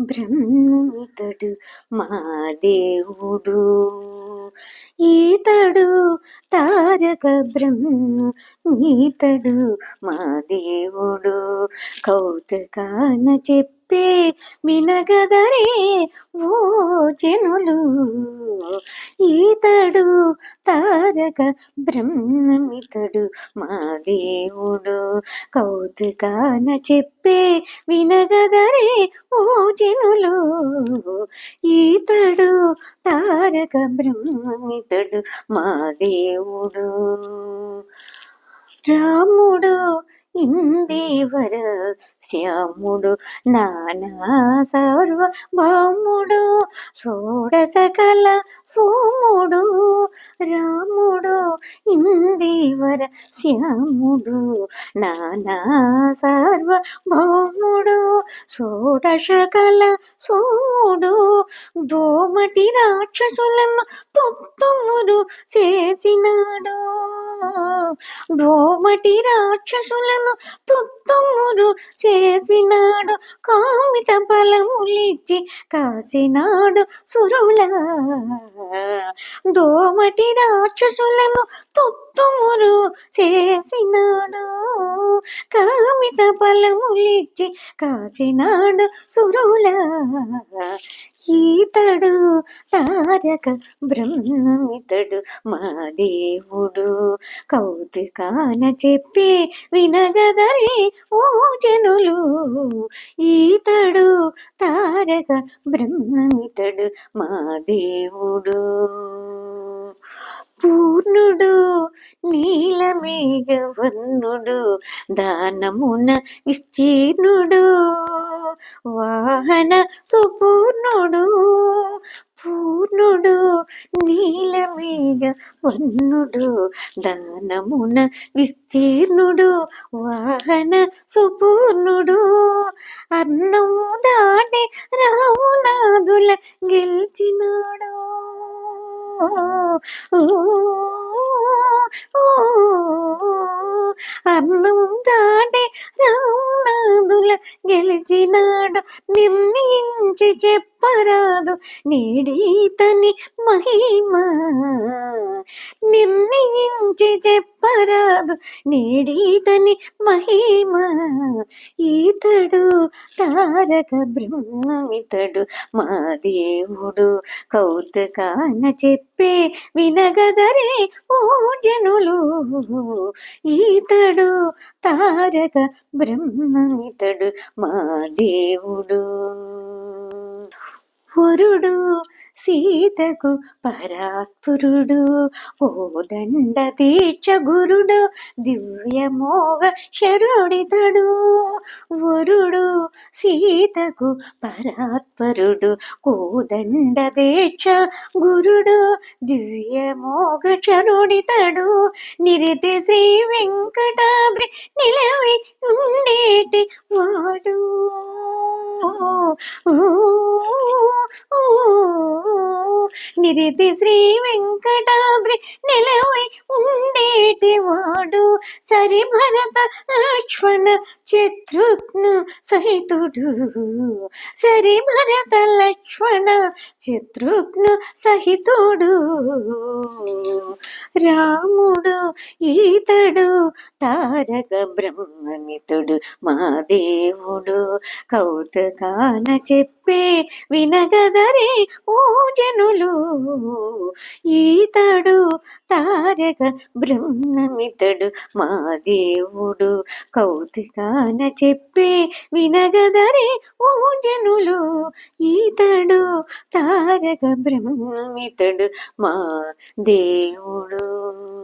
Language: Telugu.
బ్రహ్మితడు మా దేవుడు. ఈతడు తారక బ్రహ్మితడు మా దేవుడు. కౌతుకాన చెప్పే వినగదరే ఓ జనులు. ఈతడు తారక బ్రహ్మితడు మా దేవుడు. కౌతుకాన చెప్పే వినగదరే ఓ జనులు. ఈతడు తారక బ్రహ్మితడు మా దేవుడు. రాముడు ఇందేవర శ్యాముడు నానా సార్వభౌముడు షోడశకల సోముడు. రాముడు ఇందేవర శ్యాముడు నానా సార్వభౌముడు షోడశకల సోముడు. దోమటి రాక్షసులను తొత్తుమురు చేసినాడు. దోమటి రాక్షసులను తుత్తుమురు చేసినాడు. కామిత ఫలములిచ్చి కాచినాడు సురుల. దోమటి రాక్షసులను తుత్తుమురు చేసినాడు. కామిత ఫలములిచ్చి కాచినాడు సురుల. ఈతడు తారక బ్రహ్మితడు మా దేవుడు. కౌతుకాన చెప్పే వినగదరే ఓ జనులు. ఈతడు తారక బ్రహ్మితడు మా దేవుడు. పూర్ణుడు నీలమేఘవర్ణుడు దానమున విస్తీర్ణుడు వాహన సుపూర్ణుడు. పూర్ణుడు నీలమేఘవర్ణుడు దానమున విస్తీర్ణుడు వాహన సుపూర్ణుడు. అన్నము దాటి రామునాదుల గెలిచినాడు. అన్నం దాటి రామునాదుల గెలిచినాడు. నిర్ణయించి చెప్పరాదు నేడీతని మహిమ. నిర్ణయించి చెప్పరాదు నేడీతని మహిమ. ఈతడు తారక బ్రహ్మితడు మా దేవుడు. కౌతుకాన చెప్పే వినగదరే ఓ జనులు. ఈతడు తారక బ్రహ్మితడు మా దేవుడు. వరుడు సీతకు పరాత్పురుడు కోదండ దీక్ష గురుడు దివ్యమోగ శరుడితడు. వరుడు సీతకు పరాత్పరుడు కోదండ దీక్ష గురుడు దివ్యమోగ శరుడితడు. నిరితి శ్రీ వెంకటాద్రి నిలవి ఉండేటి వాడు. నిరితి శ్రీ వెంకటాద్రి నిలవై ఉండేటి వాడు. సరి భరత లక్ష్మణ శత్రుఘ్న సహితుడు. సరి భరత లక్ష్మణ శత్రుఘ్న సహితుడు. రాముడు ఈతడు తారక బ్రహ్మితుడు మా దేవుడు. కౌతుకాన చెప్పే వినగదరే ఓ జనులు. ఈతడు తారక బ్రహ్మితుడు మా దేవుడు. కౌతుకాన చెప్పే వినగదరే ఓ జనులు. ఈతడు తారక బ్రహ్మితుడు మా దేవుడు.